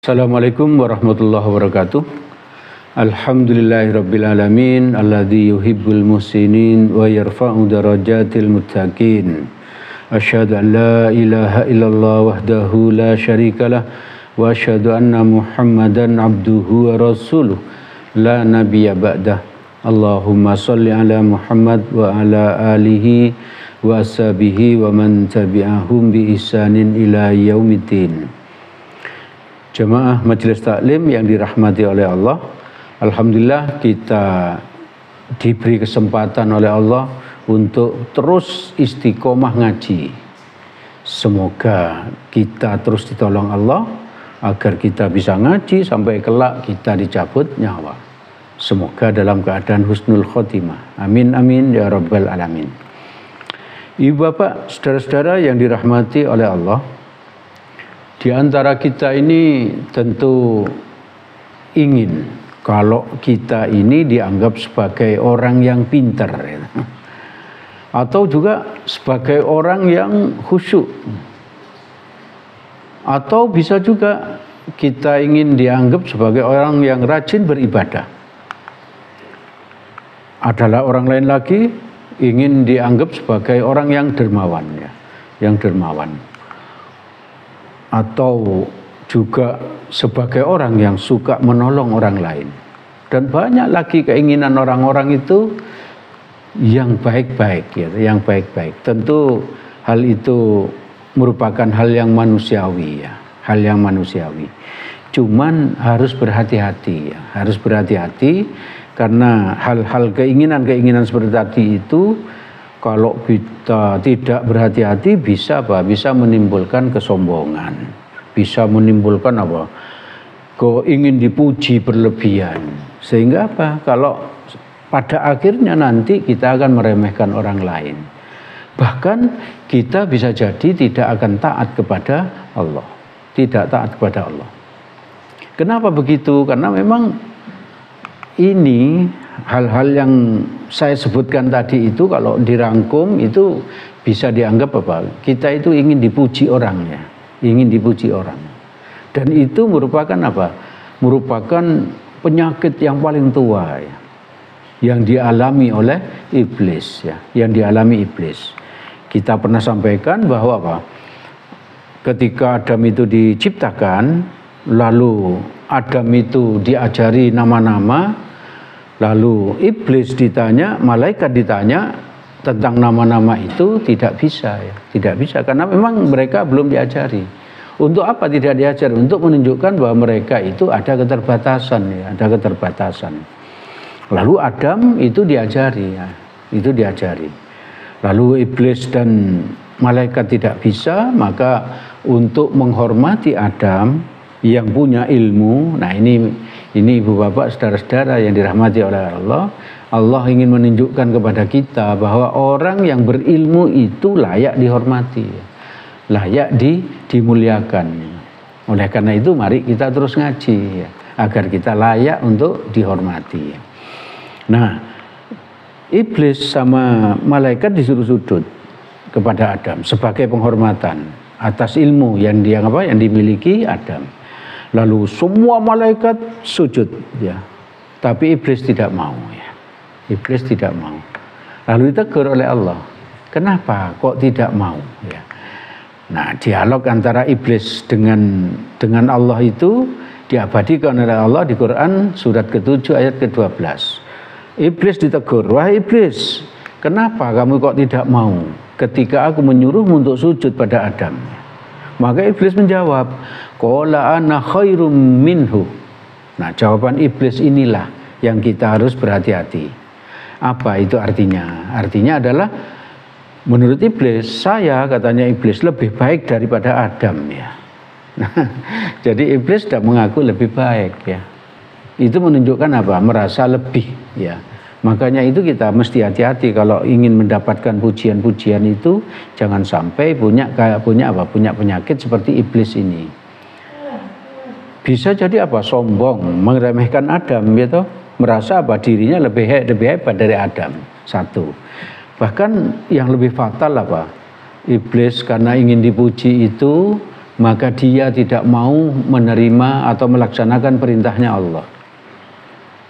Assalamualaikum warahmatullahi wabarakatuh. Alhamdulillahirabbil alamin alladzi yuhibbul muhsinin wa yarfa'u darajatil muttaqin. Asyhadu an la ilaha illallah wahdahu la syarikalah wa asyhadu anna Muhammadan abduhu wa rasuluh la nabiyya ba'dah. Allahumma shalli ala Muhammad wa ala alihi wa ashabihi wa man tabi'ahum bi ihsanin ila yaumiddin. Jemaah Majelis Taklim yang dirahmati oleh Allah, alhamdulillah kita diberi kesempatan oleh Allah untuk terus istiqomah ngaji. Semoga kita terus ditolong Allah agar kita bisa ngaji sampai kelak kita dicabut nyawa. Semoga dalam keadaan husnul khotimah. Amin amin ya rabbal alamin. Ibu bapak, saudara-saudara yang dirahmati oleh Allah, di antara kita ini tentu ingin kalau kita ini dianggap sebagai orang yang pintar, atau juga sebagai orang yang khusyuk, atau bisa juga kita ingin dianggap sebagai orang yang rajin beribadah. Adalah orang lain lagi ingin dianggap sebagai orang yang dermawan, yang dermawan. Atau juga sebagai orang yang suka menolong orang lain. Dan banyak lagi keinginan orang-orang itu yang baik-baik, yang baik-baik. Tentu hal itu merupakan hal yang manusiawi, hal yang manusiawi. Cuman harus berhati-hati, harus berhati-hati karena hal-hal keinginan-keinginan seperti tadi itu, kalau kita tidak berhati-hati bisa menimbulkan kesombongan, bisa menimbulkan kok ingin dipuji berlebihan, sehingga kalau pada akhirnya nanti kita akan meremehkan orang lain, bahkan kita bisa jadi tidak akan taat kepada Allah, tidak taat kepada Allah. Kenapa begitu? Karena memang ini hal-hal yang saya sebutkan tadi itu kalau dirangkum itu bisa dianggap kita itu ingin dipuji orang, ingin dipuji orang. Dan itu merupakan merupakan penyakit yang paling tua, yang dialami oleh iblis, yang dialami iblis. Kita pernah sampaikan bahwa ketika Adam itu diciptakan, lalu Adam itu diajari nama-nama. Lalu iblis ditanya, malaikat ditanya tentang nama-nama itu tidak bisa, tidak bisa karena memang mereka belum diajari. Untuk apa tidak diajari? Untuk menunjukkan bahwa mereka itu ada keterbatasan, ada keterbatasan. Lalu Adam itu diajari, itu diajari. Lalu iblis dan malaikat tidak bisa, maka untuk menghormati Adam yang punya ilmu, nah ini ibu bapak, saudara-saudara yang dirahmati oleh Allah, Allah ingin menunjukkan kepada kita bahwa orang yang berilmu itu layak dihormati, layak dimuliakan. Oleh karena itu mari kita terus ngaji agar kita layak untuk dihormati. Nah, iblis sama malaikat disuruh sujud kepada Adam sebagai penghormatan atas ilmu yang dimiliki Adam. Lalu semua malaikat sujud, tapi iblis tidak mau, iblis tidak mau. Lalu ditegur oleh Allah, kenapa kok tidak mau? Nah, dialog antara iblis dengan Allah itu diabadikan oleh Allah di Quran surat ke-7 ayat ke-12. Iblis ditegur, wahai iblis, kenapa kamu kok tidak mau ketika aku menyuruhmu untuk sujud pada Adam? Maka iblis menjawab, qala ana khairum minhu. Nah, jawaban iblis inilah yang kita harus berhati-hati. Apa itu artinya? Artinya adalah menurut iblis, katanya iblis lebih baik daripada Adam, Nah, jadi iblis sudah mengaku lebih baik, Itu menunjukkan merasa lebih, Makanya itu kita mesti hati-hati kalau ingin mendapatkan pujian-pujian itu, jangan sampai punya penyakit seperti iblis ini. Bisa jadi sombong, meremehkan Adam, merasa dirinya lebih hebat dari Adam. Satu. Bahkan yang lebih fatal iblis karena ingin dipuji itu maka dia tidak mau menerima atau melaksanakan perintahnya Allah.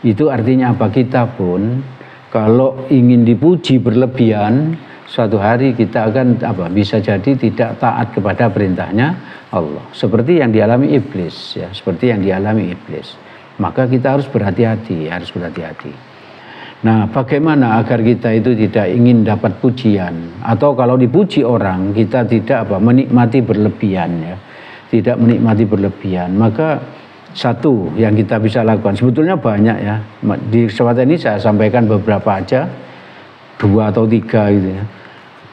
Itu artinya apa? Kita pun kalau ingin dipuji berlebihan, suatu hari kita akan bisa jadi tidak taat kepada perintahnya Allah. Seperti yang dialami iblis, ya, seperti yang dialami iblis. Maka kita harus berhati-hati, Nah, bagaimana agar kita itu tidak ingin dapat pujian, atau kalau dipuji orang kita tidak menikmati berlebihan, ya, tidak menikmati berlebihan. Maka satu yang kita bisa lakukan, sebetulnya banyak ya. Di kesempatan ini saya sampaikan beberapa aja, 2 atau 3 gitu ya.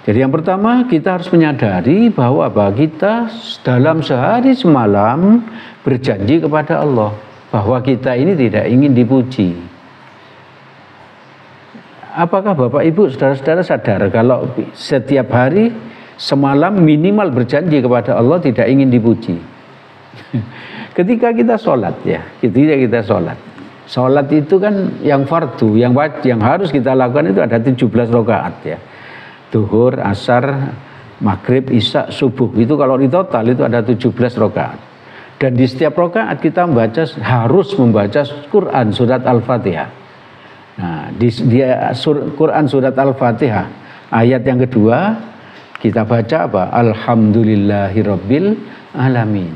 Jadi yang pertama kita harus menyadari bahwa kita dalam sehari semalam berjanji kepada Allah bahwa kita ini tidak ingin dipuji. Apakah Bapak Ibu saudara-saudara sadar kalau setiap hari semalam minimal berjanji kepada Allah tidak ingin dipuji? Ketika kita sholat ya, sholat itu kan yang fardu, yang harus kita lakukan itu ada 17 rakaat ya. Duhur, asar, maghrib, isya, subuh, itu kalau di total itu ada 17 rakaat. Dan di setiap rakaat kita harus membaca Quran surat Al-Fatihah. Nah, di Quran surat Al-Fatihah ayat yang kedua kita baca apa? Alhamdulillahirabbil alamin.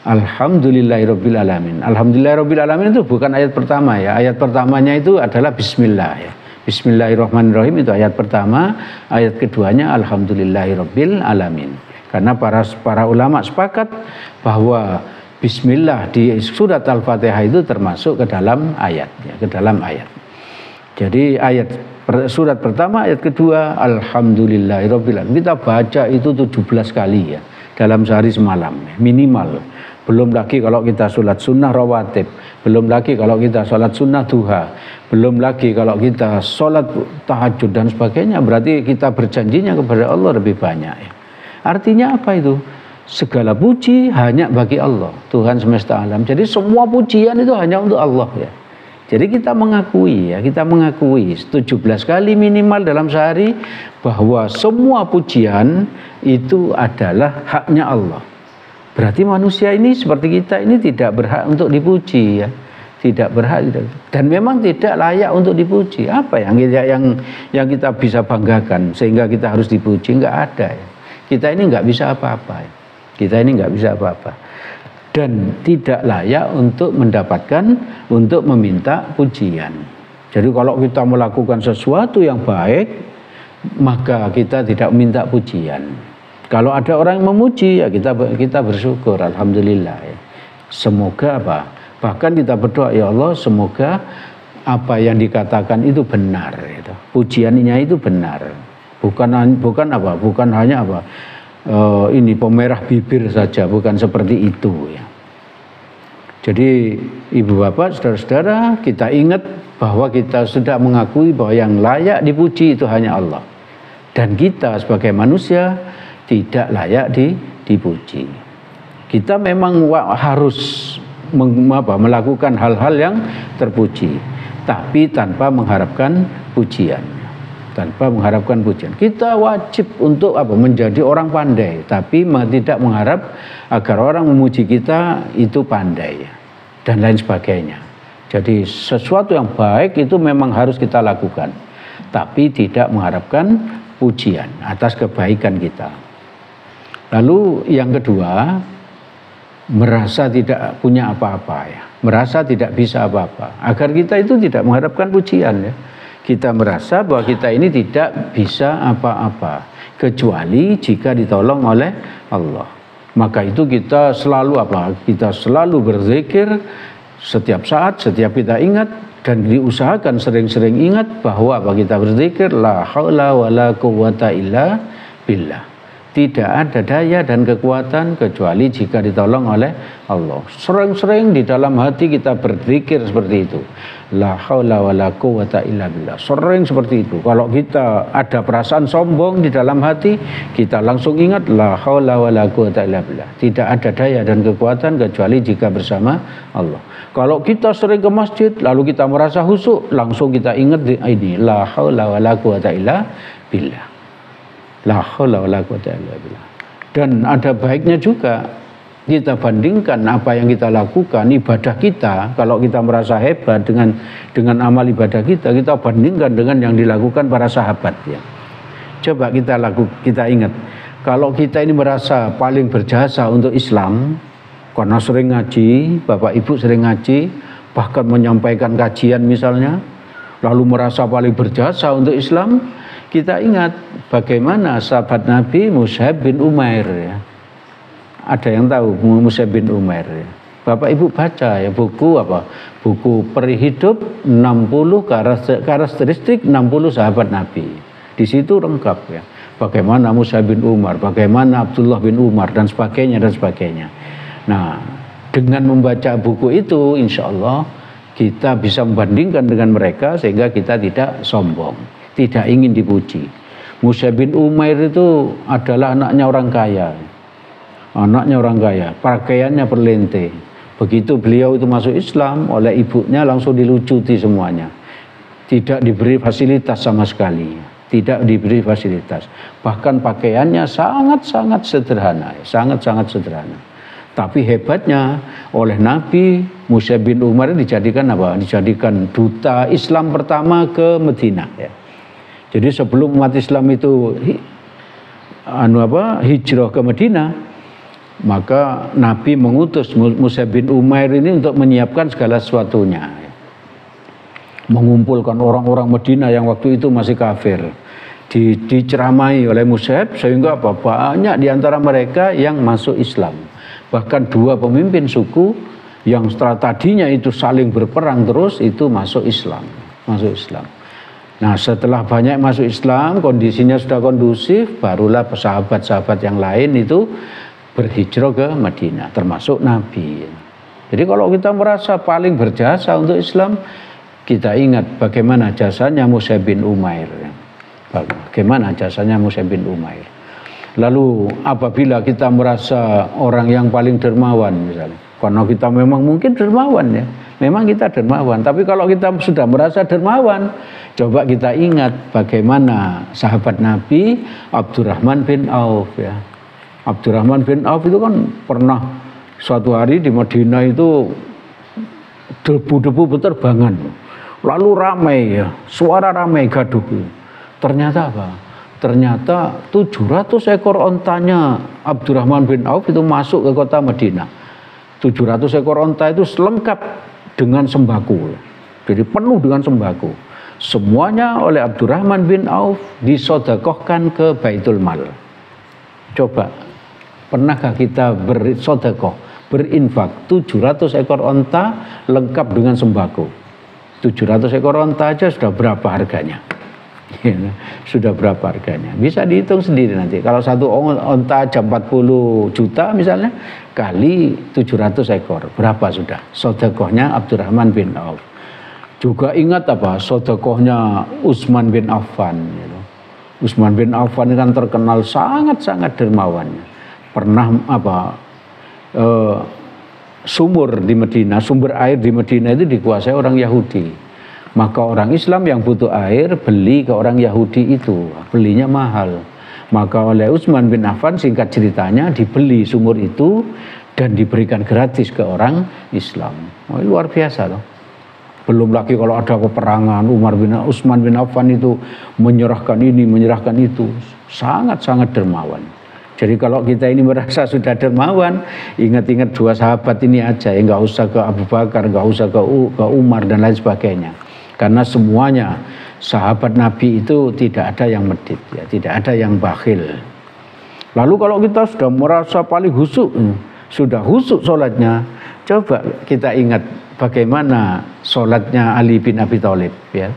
Alhamdulillahirabbil alamin. Alhamdulillahirabbil alamin itu bukan ayat pertama ya. Ayat pertamanya itu adalah bismillah ya. Bismillahirrahmanirrahim itu ayat pertama, ayat keduanya alhamdulillahirabbil alamin. Karena para ulama sepakat bahwa bismillah di surat Al-Fatihah itu termasuk ke dalam ayat ya, ke dalam ayat. Jadi surat pertama, ayat kedua alhamdulillahirabbil alamin. Kita baca itu 17 kali ya dalam sehari semalam ya, minimal. Belum lagi kalau kita sholat sunnah rawatib, belum lagi kalau kita sholat sunnah duha, belum lagi kalau kita sholat tahajud dan sebagainya. Berarti kita berjanjinya kepada Allah lebih banyak ya. Artinya apa itu? Segala puji hanya bagi Allah, Tuhan semesta alam. Jadi semua pujian itu hanya untuk Allah ya. Jadi kita mengakui 17 kali minimal dalam sehari bahwa semua pujian itu adalah haknya Allah. Berarti manusia ini seperti kita ini tidak berhak untuk dipuji ya. Tidak berhak dan memang tidak layak untuk dipuji. Apa yang kita bisa banggakan sehingga kita harus dipuji? Enggak ada ya. Kita ini enggak bisa apa-apa ya. Dan tidak layak untuk untuk meminta pujian. Jadi kalau kita melakukan sesuatu yang baik, maka kita tidak minta pujian. Kalau ada orang yang memuji, ya kita bersyukur, alhamdulillah ya. Semoga bahkan kita berdoa, ya Allah, semoga apa yang dikatakan itu benar gitu. Pujiannya itu benar. Bukan hanya ini pemerah bibir saja, bukan seperti itu ya. Jadi ibu bapak, saudara-saudara, kita ingat bahwa kita sudah mengakui bahwa yang layak dipuji itu hanya Allah. Dan kita sebagai manusia tidak layak dipuji. Kita memang harus melakukan hal-hal yang terpuji, tapi tanpa mengharapkan pujian. Kita wajib untuk menjadi orang pandai, tapi tidak mengharap agar orang memuji kita itu pandai dan lain sebagainya. Jadi sesuatu yang baik itu memang harus kita lakukan, tapi tidak mengharapkan pujian atas kebaikan kita. Lalu yang kedua, merasa tidak punya apa-apa ya, merasa tidak bisa apa-apa. Agar kita itu tidak mengharapkan pujian ya. Kita merasa bahwa kita ini tidak bisa apa-apa kecuali jika ditolong oleh Allah. Maka itu kita selalu berzikir setiap saat, setiap kita ingat, dan diusahakan sering-sering ingat bahwa kita berzikir la haula wala quwata illa billah. Tidak ada daya dan kekuatan kecuali jika ditolong oleh Allah. Sering-sering di dalam hati kita berzikir seperti itu. La haula wala quwata illa billah. Sering seperti itu. Kalau kita ada perasaan sombong di dalam hati, kita langsung ingat la haula wala quwata illa billah. Tidak ada daya dan kekuatan kecuali jika bersama Allah. Kalau kita sering ke masjid lalu kita merasa khusyuk, langsung kita ingat ini la haula wala quwata illa billah. La haula wala quwata illa billah. Dan ada baiknya juga kita bandingkan apa yang kita lakukan, ibadah kita, kalau kita merasa hebat dengan amal ibadah kita bandingkan dengan yang dilakukan para sahabat ya. Coba kita ingat, kalau kita ini merasa paling berjasa untuk Islam karena sering ngaji, Bapak Ibu sering ngaji, bahkan menyampaikan kajian misalnya, lalu merasa paling berjasa untuk Islam, kita ingat bagaimana sahabat Nabi Mus'ab bin Umair ya. Ada yang tahu Mus'ab bin Umair ya? Bapak Ibu baca ya buku apa? Buku Peri Hidup 60 karakteristik 60 sahabat Nabi. Di situ lengkap ya. Bagaimana Mus'ab bin Umar, bagaimana Abdullah bin Umar dan sebagainya dan sebagainya. Nah, dengan membaca buku itu insya Allah kita bisa membandingkan dengan mereka sehingga kita tidak sombong, tidak ingin dipuji. Mus'ab bin Umair itu adalah anaknya orang kaya. Anaknya orang kaya, pakaiannya perlente. Begitu beliau itu masuk Islam, oleh ibunya langsung dilucuti semuanya. Tidak diberi fasilitas sama sekali. Tidak diberi fasilitas. Bahkan pakaiannya sangat-sangat sederhana. Sangat-sangat sederhana. Tapi hebatnya oleh Nabi, Mus'ab bin Umar dijadikan apa? Dijadikan duta Islam pertama ke Madinah ya. Jadi sebelum umat Islam itu hijrah ke Madinah, maka Nabi mengutus Mus'ab bin Umair ini untuk menyiapkan segala sesuatunya, mengumpulkan orang-orang Madinah yang waktu itu masih kafir, diceramai oleh Mus'ab sehingga banyak di antara mereka yang masuk Islam. Bahkan 2 pemimpin suku yang tadinya itu saling berperang terus itu masuk Islam. Nah, setelah banyak masuk Islam, kondisinya sudah kondusif, barulah sahabat-sahabat yang lain itu berhijrah ke Madinah, termasuk Nabi. Jadi kalau kita merasa paling berjasa untuk Islam, kita ingat bagaimana jasanya Mus'ab bin Umair. Bagaimana jasanya Mus'ab bin Umair. Lalu apabila kita merasa orang yang paling dermawan misalnya, karena kita memang mungkin dermawan ya, memang kita dermawan. Tapi kalau kita sudah merasa dermawan, coba kita ingat bagaimana sahabat Nabi Abdurrahman bin Auf ya. Abdurrahman bin Auf itu kan pernah suatu hari di Madinah itu debu-debu berterbangan. Lalu ramai ya, suara ramai gaduh. Ternyata apa? Ternyata 700 ekor ontanya Abdurrahman bin Auf itu masuk ke kota Madinah. 700 ekor onta itu selengkap dengan sembako. Jadi penuh dengan sembako. Semuanya oleh Abdurrahman bin Auf disedekahkan ke Baitul Mal. Coba, pernahkah kita bersedekah, berinfak 700 ekor onta lengkap dengan sembako? 700 ekor onta aja sudah berapa harganya? Sudah berapa harganya? Bisa dihitung sendiri nanti. Kalau satu onta aja 40 juta misalnya, kali 700 ekor, berapa sudah sedekahnya Abdurrahman bin Auf? Juga ingat apa? Sedekahnya Utsman bin Affan. Utsman bin Affan kan terkenal sangat-sangat dermawan. Pernah sumber air di Madinah itu dikuasai orang Yahudi. Maka orang Islam yang butuh air beli ke orang Yahudi itu, belinya mahal. Maka oleh Utsman bin Affan singkat ceritanya dibeli sumur itu dan diberikan gratis ke orang Islam. Luar biasa loh. Belum lagi kalau ada peperangan, Utsman bin Affan itu menyerahkan ini, menyerahkan itu. Sangat-sangat dermawan. Jadi kalau kita ini merasa sudah dermawan, ingat-ingat 2 sahabat ini aja, ya nggak usah ke Abu Bakar, nggak usah ke Umar dan lain sebagainya. Karena semuanya sahabat Nabi itu tidak ada yang medit, ya, tidak ada yang bakhil. Lalu kalau kita sudah merasa paling husyuk, sudah husyuk sholatnya, coba kita ingat bagaimana sholatnya Ali bin Abi Thalib ya.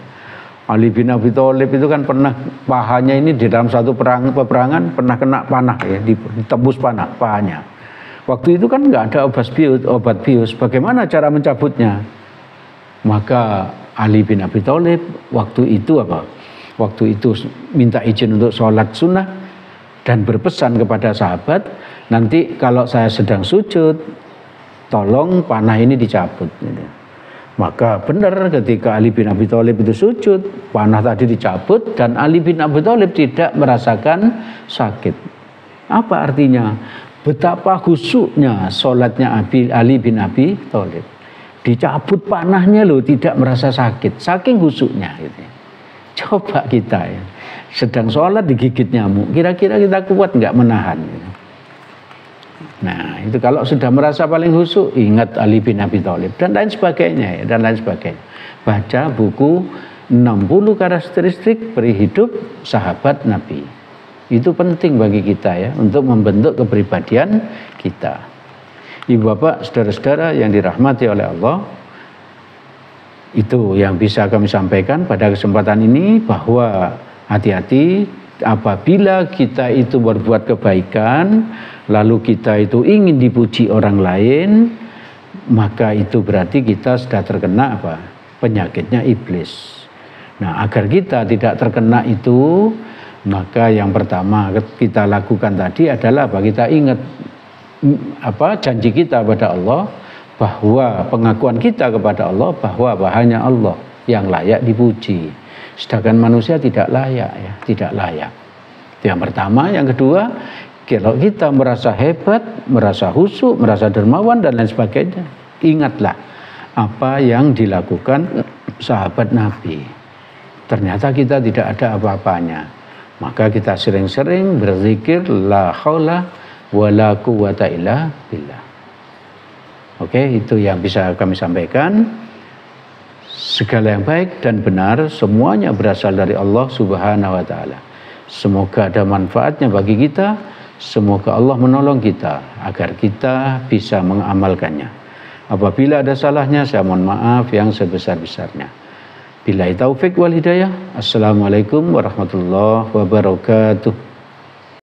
Ali bin Abi Thalib itu kan pernah pahanya ini di dalam satu peperangan pernah kena panah ya, ditembus panah pahanya. Waktu itu kan nggak ada obat bius. Bagaimana cara mencabutnya? Maka Ali bin Abi Thalib waktu itu minta izin untuk sholat sunnah dan berpesan kepada sahabat, nanti kalau saya sedang sujud, tolong panah ini dicabut. Maka benar ketika Ali bin Abi Thalib itu sujud, panah tadi dicabut dan Ali bin Abi Thalib tidak merasakan sakit. Apa artinya? Betapa khusyuknya sholatnya Ali bin Abi Thalib. Dicabut panahnya loh, tidak merasa sakit, saking khusyuknya gitu. Coba kita ya, sedang sholat digigit nyamuk, kira-kira kita kuat nggak menahan gitu. Nah itu kalau sudah merasa paling khusyuk, ingat Ali bin Abi Thalib dan lain sebagainya ya, dan lain sebagainya. Baca buku 60 karakteristik peri hidup sahabat Nabi. Itu penting bagi kita ya, untuk membentuk kepribadian kita. Ibu bapak, saudara-saudara yang dirahmati oleh Allah, itu yang bisa kami sampaikan pada kesempatan ini, bahwa hati-hati apabila kita itu berbuat kebaikan, lalu kita itu ingin dipuji orang lain, maka itu berarti kita sudah terkena apa? Penyakitnya iblis. Nah, agar kita tidak terkena itu, maka yang pertama kita lakukan tadi adalah apa? Kita ingat janji kita pada Allah, bahwa pengakuan kita kepada Allah bahwa hanya Allah yang layak dipuji, sedangkan manusia tidak layak ya, tidak layak. Itu yang pertama. Yang kedua, kalau kita merasa hebat, merasa khusyuk, merasa dermawan dan lain sebagainya, ingatlah apa yang dilakukan sahabat Nabi. Ternyata kita tidak ada apa-apanya. Maka kita sering-sering berzikir la haula wala quwata illa billah. Oke, itu yang bisa kami sampaikan. Segala yang baik dan benar semuanya berasal dari Allah Subhanahu wa taala. Semoga ada manfaatnya bagi kita. Semoga Allah menolong kita agar kita bisa mengamalkannya. Apabila ada salahnya, saya mohon maaf yang sebesar-besarnya. Billahi taufik wal hidayah. Assalamualaikum warahmatullahi wabarakatuh.